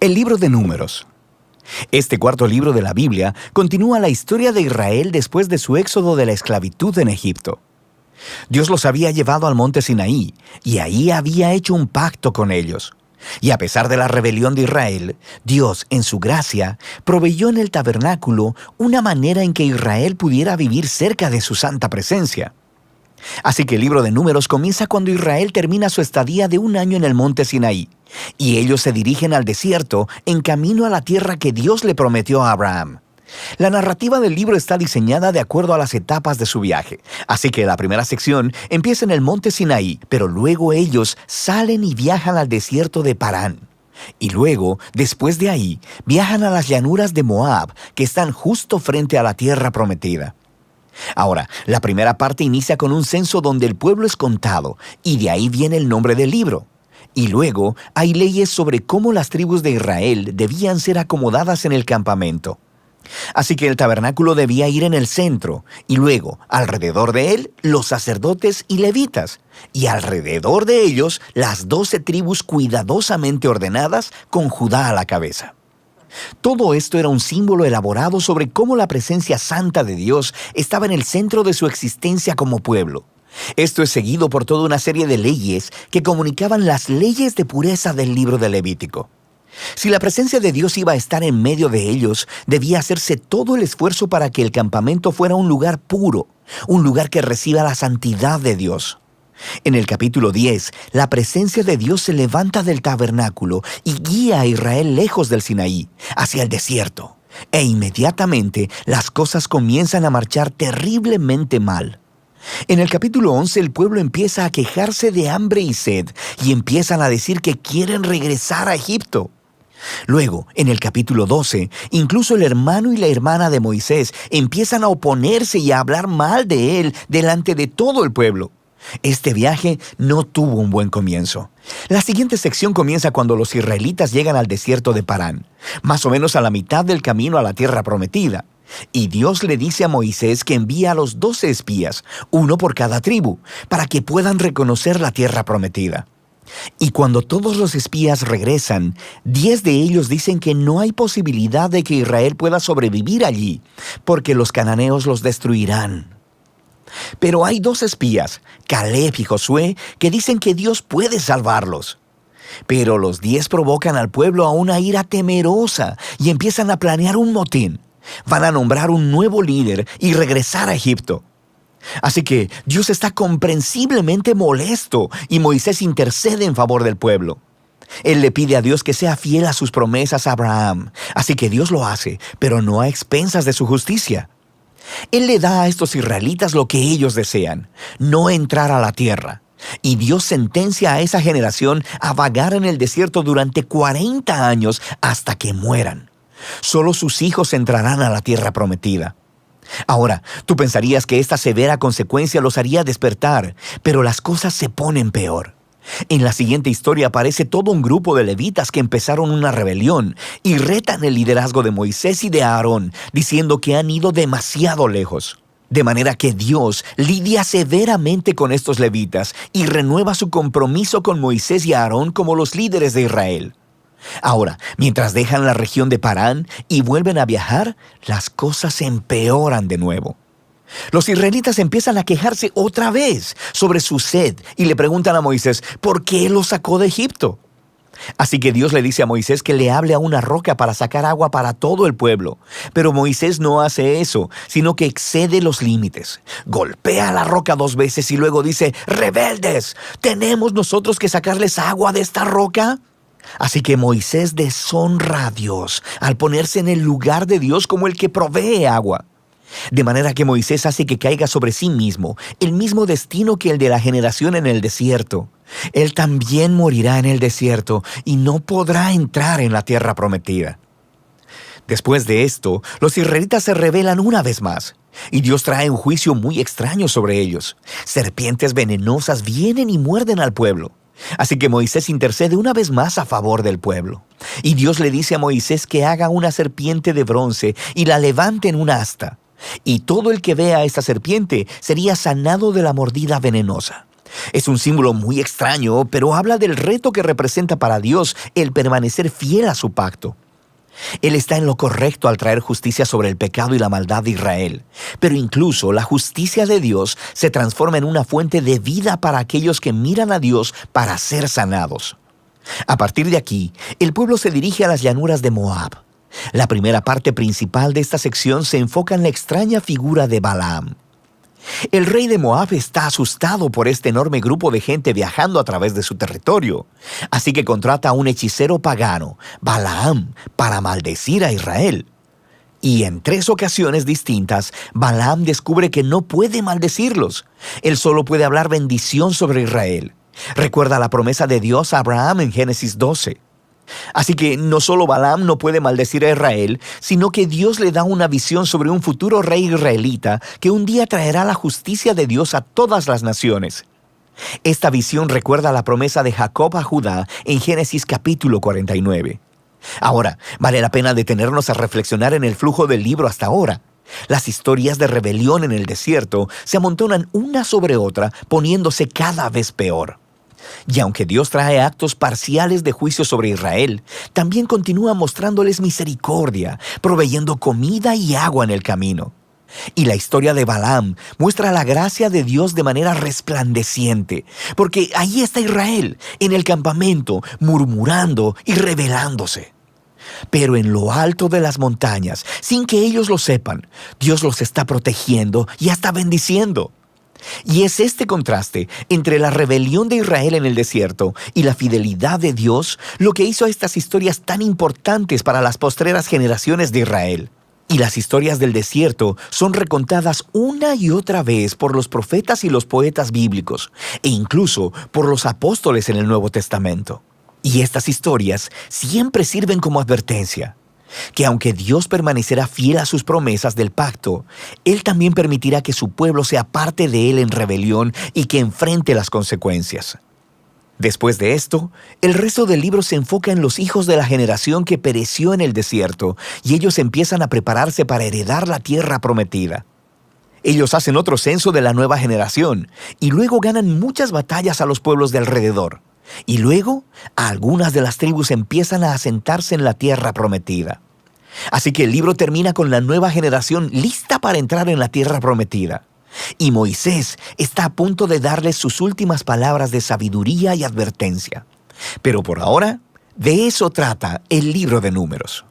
El libro de Números. Este cuarto libro de la Biblia continúa la historia de Israel después de su éxodo de la esclavitud en Egipto. Dios los había llevado al monte Sinaí y ahí había hecho un pacto con ellos. Y a pesar de la rebelión de Israel, Dios, en su gracia, proveyó en el tabernáculo una manera en que Israel pudiera vivir cerca de su santa presencia. Así que el libro de Números comienza cuando Israel termina su estadía de 1 año en el monte Sinaí, y ellos se dirigen al desierto en camino a la tierra que Dios le prometió a Abraham. La narrativa del libro está diseñada de acuerdo a las etapas de su viaje, así que la primera sección empieza en el monte Sinaí, pero luego ellos salen y viajan al desierto de Parán. Y luego, después de ahí, viajan a las llanuras de Moab, que están justo frente a la tierra prometida. Ahora, la primera parte inicia con un censo donde el pueblo es contado, y de ahí viene el nombre del libro. Y luego hay leyes sobre cómo las tribus de Israel debían ser acomodadas en el campamento. Así que el tabernáculo debía ir en el centro, y luego, alrededor de él, los sacerdotes y levitas, y alrededor de ellos, las 12 tribus cuidadosamente ordenadas con Judá a la cabeza. Todo esto era un símbolo elaborado sobre cómo la presencia santa de Dios estaba en el centro de su existencia como pueblo. Esto es seguido por toda una serie de leyes que comunicaban las leyes de pureza del libro de Levítico. Si la presencia de Dios iba a estar en medio de ellos, debía hacerse todo el esfuerzo para que el campamento fuera un lugar puro, un lugar que reciba la santidad de Dios. En el capítulo 10, la presencia de Dios se levanta del tabernáculo y guía a Israel lejos del Sinaí, hacia el desierto. E inmediatamente las cosas comienzan a marchar terriblemente mal. En el capítulo 11 el pueblo empieza a quejarse de hambre y sed y empiezan a decir que quieren regresar a Egipto. Luego, en el capítulo 12, incluso el hermano y la hermana de Moisés empiezan a oponerse y a hablar mal de él delante de todo el pueblo. Este viaje no tuvo un buen comienzo. La siguiente sección comienza cuando los israelitas llegan al desierto de Parán, más o menos a la mitad del camino a la tierra prometida. Y Dios le dice a Moisés que envía a los 12 espías, uno por cada tribu, para que puedan reconocer la tierra prometida. Y cuando todos los espías regresan, 10 de ellos dicen que no hay posibilidad de que Israel pueda sobrevivir allí, porque los cananeos los destruirán. Pero hay 2 espías, Caleb y Josué, que dicen que Dios puede salvarlos. Pero los 10 provocan al pueblo a una ira temerosa y empiezan a planear un motín. Van a nombrar un nuevo líder y regresar a Egipto. Así que Dios está comprensiblemente molesto y Moisés intercede en favor del pueblo. Él le pide a Dios que sea fiel a sus promesas a Abraham. Así que Dios lo hace, pero no a expensas de su justicia. Él le da a estos israelitas lo que ellos desean, no entrar a la tierra. Y Dios sentencia a esa generación a vagar en el desierto durante 40 años hasta que mueran. Solo sus hijos entrarán a la tierra prometida. Ahora, tú pensarías que esta severa consecuencia los haría despertar, pero las cosas se ponen peor. En la siguiente historia aparece todo un grupo de levitas que empezaron una rebelión y retan el liderazgo de Moisés y de Aarón, diciendo que han ido demasiado lejos. De manera que Dios lidia severamente con estos levitas y renueva su compromiso con Moisés y Aarón como los líderes de Israel. Ahora, mientras dejan la región de Parán y vuelven a viajar, las cosas se empeoran de nuevo. Los israelitas empiezan a quejarse otra vez sobre su sed y le preguntan a Moisés por qué los sacó de Egipto. Así que Dios le dice a Moisés que le hable a una roca para sacar agua para todo el pueblo. Pero Moisés no hace eso, sino que excede los límites. Golpea la roca 2 veces y luego dice: «¡Rebeldes! ¿Tenemos nosotros que sacarles agua de esta roca?». Así que Moisés deshonra a Dios al ponerse en el lugar de Dios como el que provee agua. De manera que Moisés hace que caiga sobre sí mismo el mismo destino que el de la generación en el desierto. Él también morirá en el desierto y no podrá entrar en la tierra prometida. Después de esto, los israelitas se rebelan una vez más, y Dios trae un juicio muy extraño sobre ellos. Serpientes venenosas vienen y muerden al pueblo. Así que Moisés intercede una vez más a favor del pueblo. Y Dios le dice a Moisés que haga una serpiente de bronce y la levante en una asta. Y todo el que vea a esta serpiente sería sanado de la mordida venenosa. Es un símbolo muy extraño, pero habla del reto que representa para Dios el permanecer fiel a su pacto. Él está en lo correcto al traer justicia sobre el pecado y la maldad de Israel, pero incluso la justicia de Dios se transforma en una fuente de vida para aquellos que miran a Dios para ser sanados. A partir de aquí, el pueblo se dirige a las llanuras de Moab. La primera parte principal de esta sección se enfoca en la extraña figura de Balaam. El rey de Moab está asustado por este enorme grupo de gente viajando a través de su territorio, así que contrata a un hechicero pagano, Balaam, para maldecir a Israel. Y en 3 ocasiones distintas, Balaam descubre que no puede maldecirlos. Él solo puede hablar bendición sobre Israel. Recuerda la promesa de Dios a Abraham en Génesis 12. Así que no solo Balaam no puede maldecir a Israel, sino que Dios le da una visión sobre un futuro rey israelita que un día traerá la justicia de Dios a todas las naciones. Esta visión recuerda la promesa de Jacob a Judá en Génesis capítulo 49. Ahora, vale la pena detenernos a reflexionar en el flujo del libro hasta ahora. Las historias de rebelión en el desierto se amontonan una sobre otra, poniéndose cada vez peor. Y aunque Dios trae actos parciales de juicio sobre Israel, también continúa mostrándoles misericordia, proveyendo comida y agua en el camino. Y la historia de Balaam muestra la gracia de Dios de manera resplandeciente, porque ahí está Israel, en el campamento, murmurando y rebelándose. Pero en lo alto de las montañas, sin que ellos lo sepan, Dios los está protegiendo y hasta bendiciendo. Y es este contraste entre la rebelión de Israel en el desierto y la fidelidad de Dios lo que hizo a estas historias tan importantes para las postreras generaciones de Israel. Y las historias del desierto son recontadas una y otra vez por los profetas y los poetas bíblicos, e incluso por los apóstoles en el Nuevo Testamento. Y estas historias siempre sirven como advertencia, que aunque Dios permanecerá fiel a sus promesas del pacto, Él también permitirá que su pueblo sea parte de Él en rebelión y que enfrente las consecuencias. Después de esto, el resto del libro se enfoca en los hijos de la generación que pereció en el desierto, y ellos empiezan a prepararse para heredar la tierra prometida. Ellos hacen otro censo de la nueva generación, y luego ganan muchas batallas a los pueblos de alrededor. Y luego, algunas de las tribus empiezan a asentarse en la tierra prometida. Así que el libro termina con la nueva generación lista para entrar en la tierra prometida. Y Moisés está a punto de darles sus últimas palabras de sabiduría y advertencia. Pero por ahora, de eso trata el libro de Números.